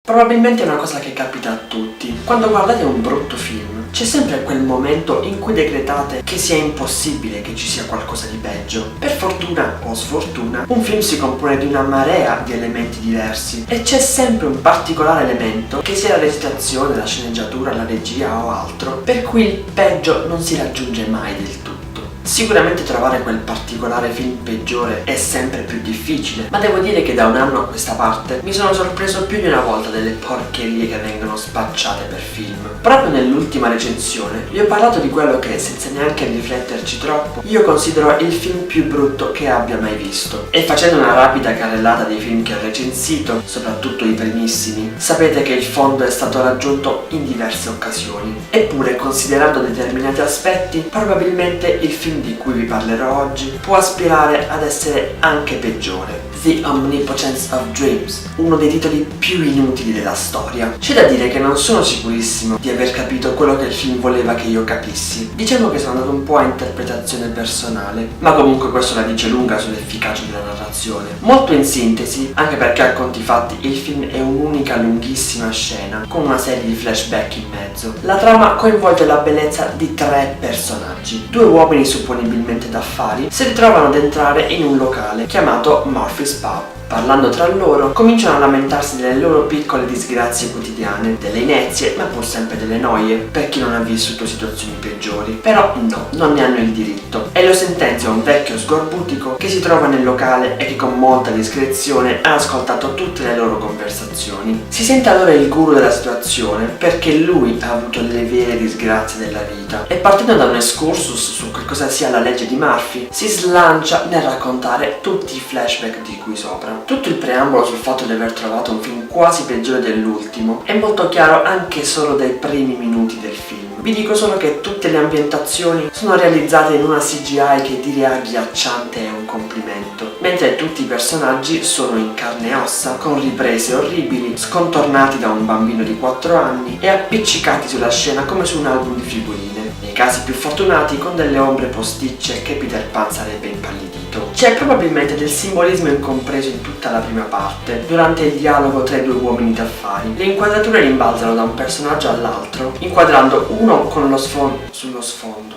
Probabilmente è una cosa che capita a tutti. Quando guardate un brutto film, c'è sempre quel momento in cui decretate che sia impossibile che ci sia qualcosa di peggio. Per fortuna o sfortuna, un film si compone di una marea di elementi diversi e c'è sempre un particolare elemento, che sia la recitazione, la sceneggiatura, la regia o altro, per cui il peggio non si raggiunge mai del tutto. Sicuramente trovare quel particolare film peggiore è sempre più difficile, ma devo dire che da un anno a questa parte mi sono sorpreso più di una volta delle porcherie che vengono spacciate per film. Proprio nell'ultima recensione vi ho parlato di quello che, senza neanche rifletterci troppo, io considero il film più brutto che abbia mai visto. E facendo una rapida carrellata dei film che ho recensito, soprattutto i primissimi, sapete che il fondo è stato raggiunto in diverse occasioni. Eppure, considerando determinati aspetti, probabilmente il film di cui vi parlerò oggi può aspirare ad essere anche peggiore. The Omnipotence of Dreams, uno dei titoli più inutili della storia. C'è da dire che non sono sicurissimo di aver capito quello che il film voleva che io capissi. Diciamo che sono andato un po' a interpretazione personale, ma comunque questo la dice lunga sull'efficacia della narrazione. Molto in sintesi, anche perché a conti fatti il film è un'unica lunghissima scena con una serie di flashback in mezzo. La trama coinvolge la bellezza di 3 personaggi. 2 uomini supponibilmente d'affari si ritrovano ad entrare in un locale chiamato Murphy's Pub. Parlando tra loro, cominciano a lamentarsi delle loro piccole disgrazie quotidiane, delle inezie, ma pur sempre delle noie, per chi non ha vissuto situazioni peggiori. Però no, non ne hanno il diritto. E lo sentenzia un vecchio sgorbutico che si trova nel locale e che con molta discrezione ha ascoltato tutte le loro conversazioni. Si sente allora il guru della situazione, perché lui ha avuto le vere disgrazie della vita. E partendo da un excursus su che cosa sia la legge di Murphy, si slancia nel raccontare tutti i flashback di cui sopra. Tutto il preambolo sul fatto di aver trovato un film quasi peggiore dell'ultimo è molto chiaro anche solo dai primi minuti del film. Vi dico solo che tutte le ambientazioni sono realizzate in una CGI che dire agghiacciante è un complimento, mentre tutti i personaggi sono in carne e ossa, con riprese orribili, scontornati da un bambino di 4 anni e appiccicati sulla scena come su un album di figurine. Nei casi più fortunati con delle ombre posticce che Peter Pan sarebbe impallidito. C'è probabilmente del simbolismo incompreso in tutta la prima parte, durante il dialogo tra i 2 uomini d'affari. Le inquadrature rimbalzano da un personaggio all'altro, inquadrando uno con lo sfondo sullo sfondo.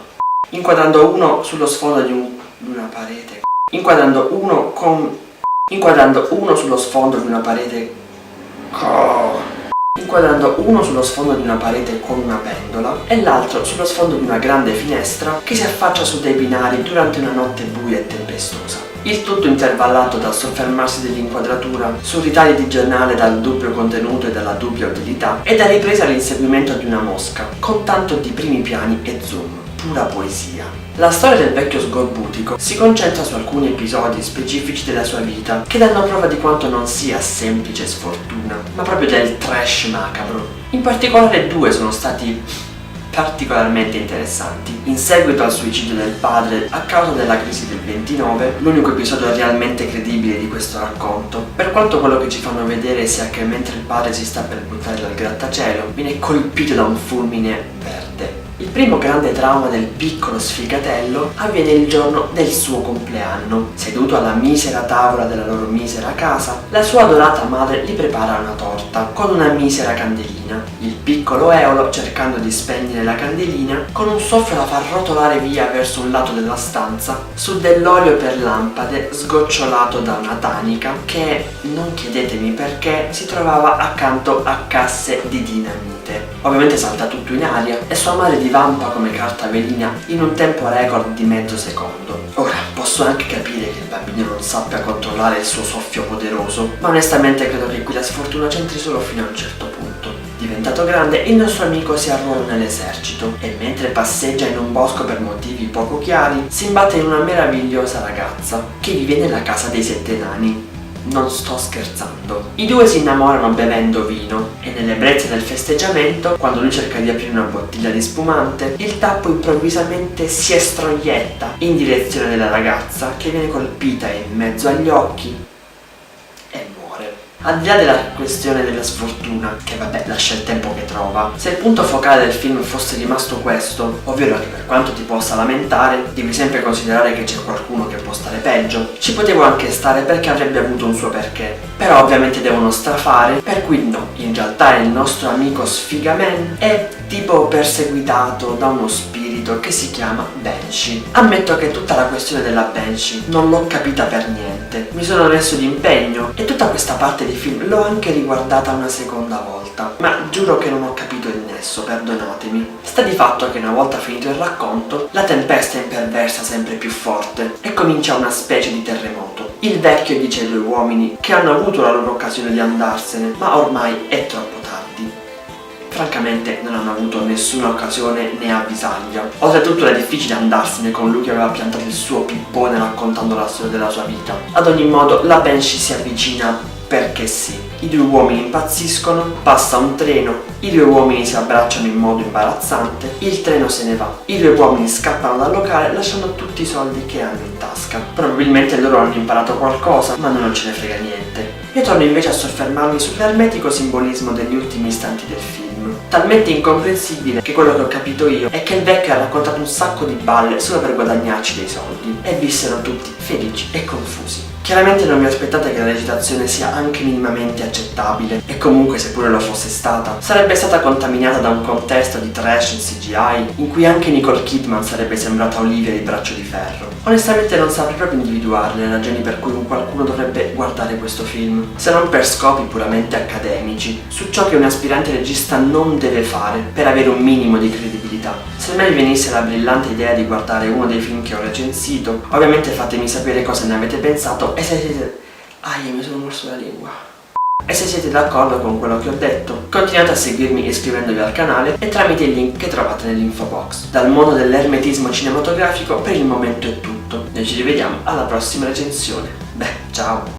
Inquadrando uno sullo sfondo di una parete. Inquadrando uno sullo sfondo di una parete. Inquadrando uno sullo sfondo di una parete con una pendola e l'altro sullo sfondo di una grande finestra che si affaccia su dei binari durante una notte buia e tempestosa. Il tutto intervallato dal soffermarsi dell'inquadratura su ritagli di giornale dal dubbio contenuto e dalla dubbia utilità e da ripresa all'inseguimento di una mosca, con tanto di primi piani e zoom. Pura poesia. La storia del vecchio sgorbutico si concentra su alcuni episodi specifici della sua vita che danno prova di quanto non sia semplice sfortuna, ma proprio del trash macabro. In particolare 2 sono stati particolarmente interessanti. In seguito al suicidio del padre a causa della crisi del 29, l'unico episodio realmente credibile di questo racconto, per quanto quello che ci fanno vedere sia che mentre il padre si sta per buttare dal grattacielo, viene colpito da un fulmine verde. Il primo grande trauma del piccolo sfigatello avviene il giorno del suo compleanno. Seduto alla misera tavola della loro misera casa, la sua adorata madre gli prepara una torta con una misera candelina. Il piccolo Eolo, cercando di spegnere la candelina, con un soffio la fa rotolare via verso un lato della stanza su dell'olio per lampade sgocciolato da una tanica che, non chiedetemi perché, si trovava accanto a casse di dinamite. Ovviamente salta tutto in aria e sua madre divampa come carta velina in un tempo record di mezzo secondo. Ora, posso anche capire che il bambino non sappia controllare il suo soffio poderoso, ma onestamente credo che qui la sfortuna c'entri solo fino a un certo punto. Diventato grande, il nostro amico si arruola nell'esercito e mentre passeggia in un bosco per motivi poco chiari, si imbatte in una meravigliosa ragazza che vive nella casa dei 7 nani. Non sto scherzando. I 2 si innamorano bevendo vino e nell'ebbrezza del festeggiamento, quando lui cerca di aprire una bottiglia di spumante, il tappo improvvisamente si estroietta in direzione della ragazza che viene colpita in mezzo agli occhi e muore. Al di là della questione della sfortuna, che vabbè lascia il tempo che trova, se il punto focale del film fosse rimasto questo, ovvero che per quanto ti possa lamentare, devi sempre considerare che c'è qualcuno che può stare peggio, ci potevo anche stare perché avrebbe avuto un suo perché. Però ovviamente devono strafare, per cui no, in realtà il nostro amico Sfigaman è tipo perseguitato da uno spirito che si chiama Banshee. Ammetto che tutta la questione della Banshee non l'ho capita per niente, mi sono messo d'impegno e tutta questa parte di film l'ho anche riguardata una seconda volta, ma giuro che non ho capito il nesso, perdonatemi. Sta di fatto che una volta finito il racconto, la tempesta imperversa sempre più forte e comincia una specie di terremoto. Il vecchio dice ai due uomini che hanno avuto la loro occasione di andarsene, ma ormai è troppo tardi. Francamente non hanno avuto nessuna occasione né avvisaglia. Oltretutto era difficile andarsene con lui che aveva piantato il suo pippone raccontando la storia della sua vita. Ad ogni modo la Banshee si avvicina perché sì. I due uomini impazziscono, passa un treno, i due uomini si abbracciano in modo imbarazzante, il treno se ne va, i due uomini scappano dal locale lasciando tutti i soldi che hanno in tasca. Probabilmente loro hanno imparato qualcosa, ma non ce ne frega niente. Io torno invece a soffermarmi sull'ermetico simbolismo degli ultimi istanti del film. Talmente incomprensibile che quello che ho capito io è che il vecchio ha raccontato un sacco di balle solo per guadagnarci dei soldi e vissero tutti felici e confusi. Chiaramente non vi aspettate che la recitazione sia anche minimamente accettabile e comunque se pure lo fosse stata, sarebbe stata contaminata da un contesto di trash in CGI in cui anche Nicole Kidman sarebbe sembrata Olivia di Braccio di Ferro. Onestamente non saprei proprio individuare le ragioni per cui qualcuno dovrebbe guardare questo film, se non per scopi puramente accademici, su ciò che un aspirante regista non deve fare per avere un minimo di credibilità. Se a me mi venisse la brillante idea di guardare uno dei film che ho recensito, ovviamente fatemi sapere cosa ne avete pensato e se siete... mi sono morso la lingua. E se siete d'accordo con quello che ho detto, continuate a seguirmi iscrivendovi al canale e tramite il link che trovate nell'info box. Dal mondo dell'ermetismo cinematografico per il momento è tutto. Noi ci rivediamo alla prossima recensione. Ciao!